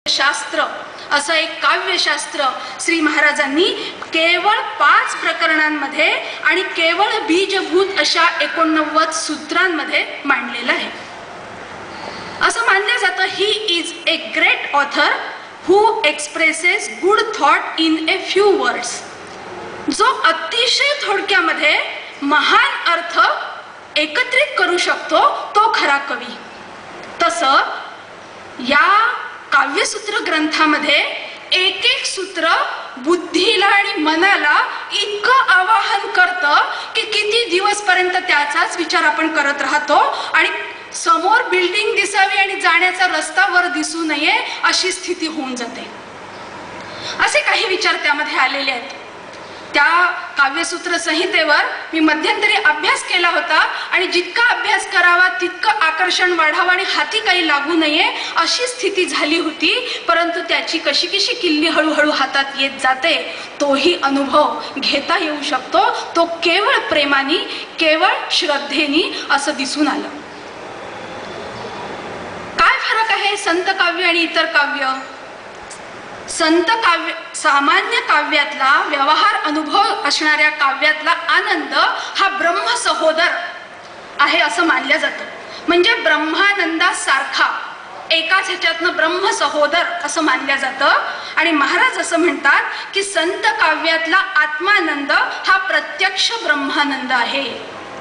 शास्त्र असं एक काव्यशास्त्र श्री महाराजांनी केवळ 5 प्रकरणांमध्ये आणि केवळ बीजभूत अशा 89 सूत्रांमध्ये मांडलेलं आहे. असं मानलं जातं he is a great author who expresses good thought in a few words. जो अतिशय थोडक्यामध्ये महान अर्थ एकत्रित करू शकतो तो खरा कवी. तसं या काव्यसूत्र ग्रंथामध्ये एक एक सूत्र बुद्धीला आणि मनाला इतकं आवाहन करतं की किती दिवसपर्यंत त्याचाच विचार आपण करत राहतो आणि समोर बिल्डिंग दिसावी आणि जाण्याचा रस्ता वर दिसू नये अशी स्थिती होऊन जाते. असे काही विचार त्यामध्ये आलेले आहेत. त्या काव्यसूत्र संहितेवर मी मध्यंतरी अभ्यास केला होता आणि जितका अभ्यास करावा तितकं आकर्षण वाढावं आणि हाती काही लागू नये अशी स्थिती झाली होती. परंतु त्याची कशी कशी किल्ली हळूहळू हातात येत जाते तोही अनुभव घेता येऊ शकतो. तो केवळ प्रेमानी केवळ श्रद्धेनी असं दिसून आलं. काय फरक आहे संत काव्य आणि इतर काव्य? संत काव्य सामान्य काव्यातला व्यवहार अनुभव असणाऱ्या काव्यातला आनंद हा ब्रह्म सहोदर आहे असं मानलं जातं. म्हणजे ब्रह्मानंदासारखा एकाच ह्याच्यातनं ब्रह्म सहोदर असं मानलं जातं. आणि महाराज असं म्हणतात की संत काव्यातला आत्मानंद हा प्रत्यक्ष ब्रह्मानंद आहे.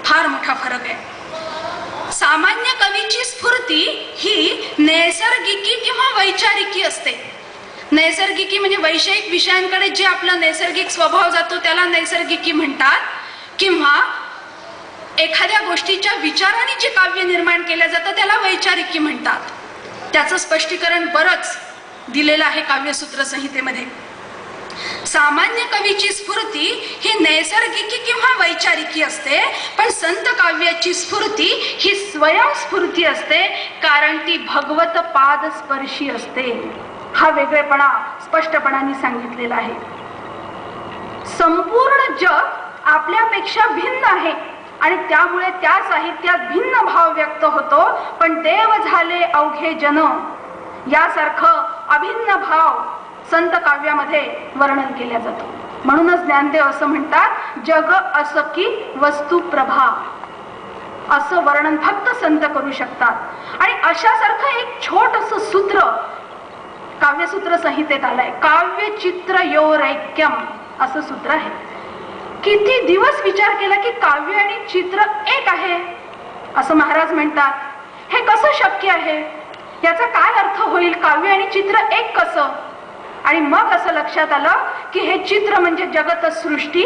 फार मोठा फरक आहे. सामान्य कवीची स्फूर्ती ही नैसर्गिकी किंवा वैचारिकी असते. नैसर्गिकी म्हणजे वैषयिक विषयांकडे जे आपला नैसर्गिक स्वभाव जातो त्याला नैसर्गिकी म्हणतात. किंवा एखाद्या गोष्टीच्या विचाराने जे काव्य निर्माण केलं जातं त्याला वैचारिकी म्हणतात. त्याचं स्पष्टीकरण बरंच दिलेलं आहे काव्यसूत्र संहितेमध्ये. सामान्य कवीची स्फूर्ती ही नैसर्गिकी किंवा वैचारिकी असते, पण संत काव्याची स्फूर्ती ही स्वयंस्फूर्ती असते, कारण ती भगवत पाद स्पर्शी असते. हा वेगळेपणा स्पष्टपणाने सांगितलेला आहे. संपूर्ण जग आपल्यापेक्षा भिन्न आहे आणि त्यामुळे त्या साहित्यात भिन्न भाव व्यक्त होतो. पण देव झाले अवघे जन यासारखं अभिन्न भाव संत काव्यामध्ये वर्णन केल्या जातो. म्हणूनच ज्ञानदेव असं म्हणतात जग असं की वस्तू प्रभा असं वर्णन फक्त संत करू शकतात. आणि अशासारखं एक छोटंसं सूत्र काव्यसूत्र संहितेत आलंय. काव्य चित्र योरैक्यम असं सूत्र आहे. किती दिवस विचार केला की काव्य आणि चित्र एक आहे असं महाराज म्हणतात. हे कसं शक्य आहे? याचा काय अर्थ होईल? काव्य आणि चित्र एक कसं? आणि मग असं लक्षात आलं की हे चित्र म्हणजे जगत सृष्टी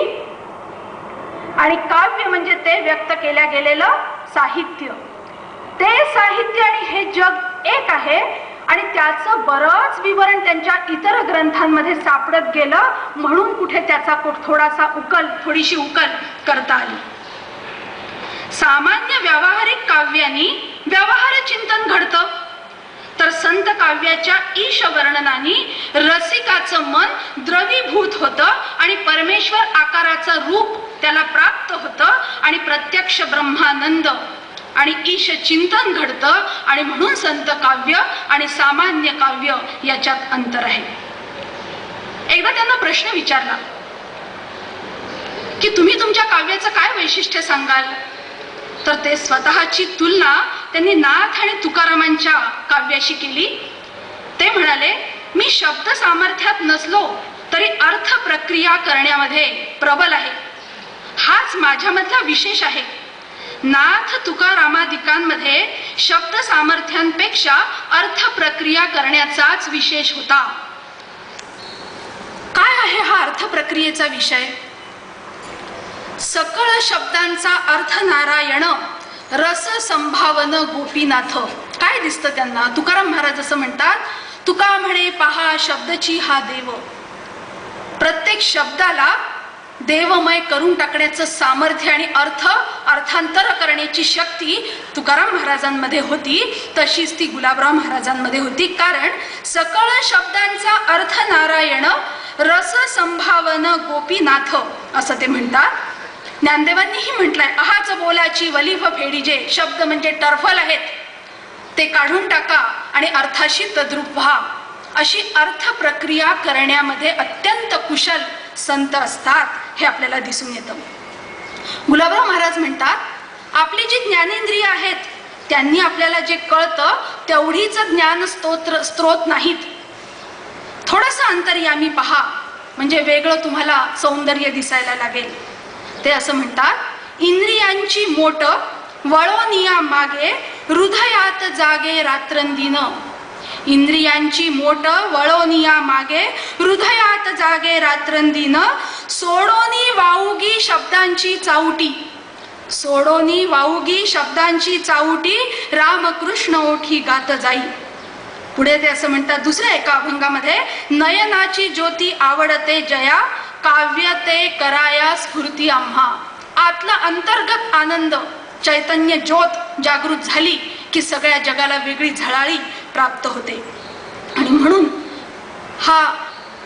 आणि काव्य म्हणजे ते व्यक्त केल्या गेलेलं साहित्य. ते साहित्य आणि हे जग एक आहे आणि त्याचं बरंच विवरण त्यांच्या इतर ग्रंथांमध्ये सापडत गेलं. म्हणून कुठे त्याचा थोडीशी उकल करता आली. सामान्य व्यावहारिक काव्यांनी व्यवहार चिंतन घडतं, तर संत काव्याच्या ईश वर्णनाने रसिकाचं मन द्रवीभूत होतं आणि परमेश्वर आकाराचं रूप त्याला प्राप्त होतं आणि प्रत्यक्ष ब्रह्मानंद आणि ईश चिंतन घडतं. आणि म्हणून संत काव्य आणि सामान्य काव्य याच्यात अंतर आहे. एकदा त्यांना प्रश्न विचारला की तुम्ही तुमच्या काव्याचं काय वैशिष्ट्य सांगाल? तर ते स्वतःची तुलना त्यांनी नाथ आणि तुकारामांच्या काव्याशी केली. ते म्हणाले मी शब्द सामर्थ्यात नसलो तरी अर्थ प्रक्रिया करण्यामध्ये प्रबल आहे. हाच माझ्यामधला विशेष आहे. नाथ तुकारामादिकांमध्ये शब्द सामर्थ्यांपेक्षा अर्थ प्रक्रिया करण्याचाच विशेष होता. काय आहे हा अर्थ प्रक्रियेचा विषय? सकळ शब्दांचा अर्थ नारायण रस संभावन गोपीनाथ. काय दिसतं त्यांना? तुकाराम महाराज असं म्हणतात, तुका म्हणे पहा शब्दची हा देव. प्रत्येक शब्दाला देवमय करून टाकण्याचं सामर्थ्य आणि अर्थांतर करण्याची शक्ती तुकाराम महाराजांमध्ये होती. तशीच ती गुलाबराव महाराजांमध्ये होती. कारण सकळ शब्दांचा अर्थ नारायण रस संभावन गोपीनाथ असं ते म्हणतात. ज्ञानदेवांनीही म्हटलंय अहाच बोलाची वलिभ फेडीजे. शब्द म्हणजे टर्फल आहेत ते काढून टाका आणि अर्थाशी तद्रूप व्हा. अशी अर्थ प्रक्रिया करण्यामध्ये अत्यंत कुशल संत असतात हे आपल्याला दिसून येतं. गुलाबराव महाराज म्हणतात आपली जी ज्ञानेंद्रिय आहेत त्यांनी आपल्याला जे कळतं तेवढीच ज्ञान स्त्रोत नाहीत. थोडंसं अंतर्यामी पहा म्हणजे वेगळं तुम्हाला सौंदर्य दिसायला लागेल. ते असं म्हणतात इंद्रियांची मोट वळोनिया मागे हृदयात जागे रात्रंदिन. इंद्रियांची मोट वळोनिया मागे हृदयात जागे रात्रंदिन. सोडोनी वाऊगी शब्दांची चाऊटी. सोडोनी वाऊगी शब्दांची चाऊटी रामकृष्ण ओठी गात जाई. पुढे ते असं म्हणतात दुसऱ्या एका अभंगामध्ये नयनाची ज्योती आवडते जया काव्य ते कराया स्फूर्ती आम्हा. आतला अंतर्गत आनंद चैतन्य ज्योत जागृत झाली की सगळ्या जगाला वेगळी झळाळी प्राप्त होते. आणि म्हणून हा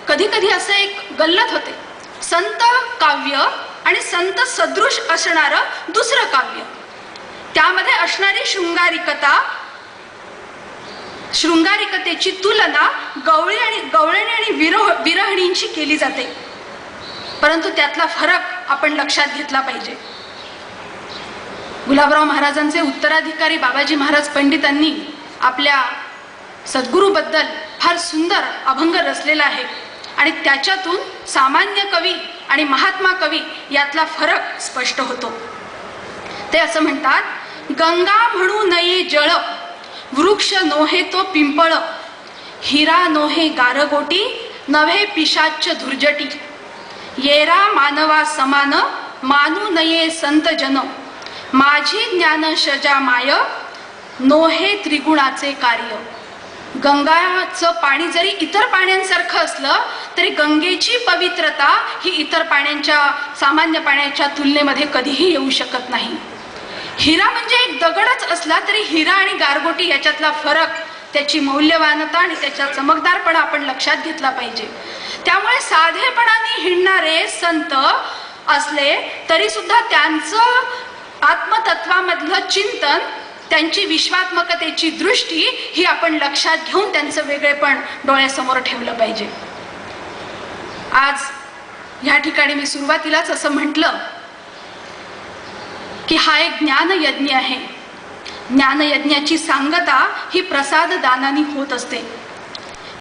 कधी कधी असं एक गल्लत होते संत काव्य आणि संत सदृश असणारं दुसरं काव्य, त्यामध्ये असणारी शृंगारिकतेची तुलना गवळणी आणि विरहिणींची केली जाते. परंतु त्यातला फरक आपण लक्षात घेतला पाहिजे. गुलाबराव महाराजांचे उत्तराधिकारी बाबाजी महाराज पंडितांनी आपल्या सद्गुरूबद्दल फार सुंदर अभंग रचलेला आहे आणि त्याच्यातून सामान्य कवी आणि महात्मा कवी यातला फरक स्पष्ट होतो. ते असं म्हणतात गंगा म्हणू नये जळ वृक्ष नोहे तो पिंपळ. हिरा नोहे गारगोटी नव्हे पिशाच्च धुर्जटी. येरा मानवा समान मानू नये संत जन. माझी ज्ञान शजा माय नोहे त्रिगुणाचे कार्य. गंगाचं पाणी जरी इतर पाण्यांसारखं असलं तरी गंगेची पवित्रता ही इतर पाण्याच्या सामान्य पाण्याच्या तुलनेमध्ये कधीही येऊ शकत नाही. हिरा म्हणजे एक दगडच असला तरी हिरा आणि गारगोटी याच्यातला फरक, त्याची मौल्यवानता आणि त्याचा चमकदारपणा आपण लक्षात घेतला पाहिजे. त्यामुळे साधेपणाने हिंडणारे संत असले तरी सुद्धा त्यांचं आत्मतत्वामधलं चिंतन, त्यांची विश्वात्मकतेची दृष्टी ही आपण लक्षात घेऊन त्यांचं वेगळेपण डोळ्यासमोर ठेवलं पाहिजे. आज ह्या ठिकाणी मी सुरुवातीलाच असं म्हटलं की हा एक ज्ञानयज्ञ आहे. ज्ञानयज्ञाची सांगता ही प्रसाद दानाने होत असते.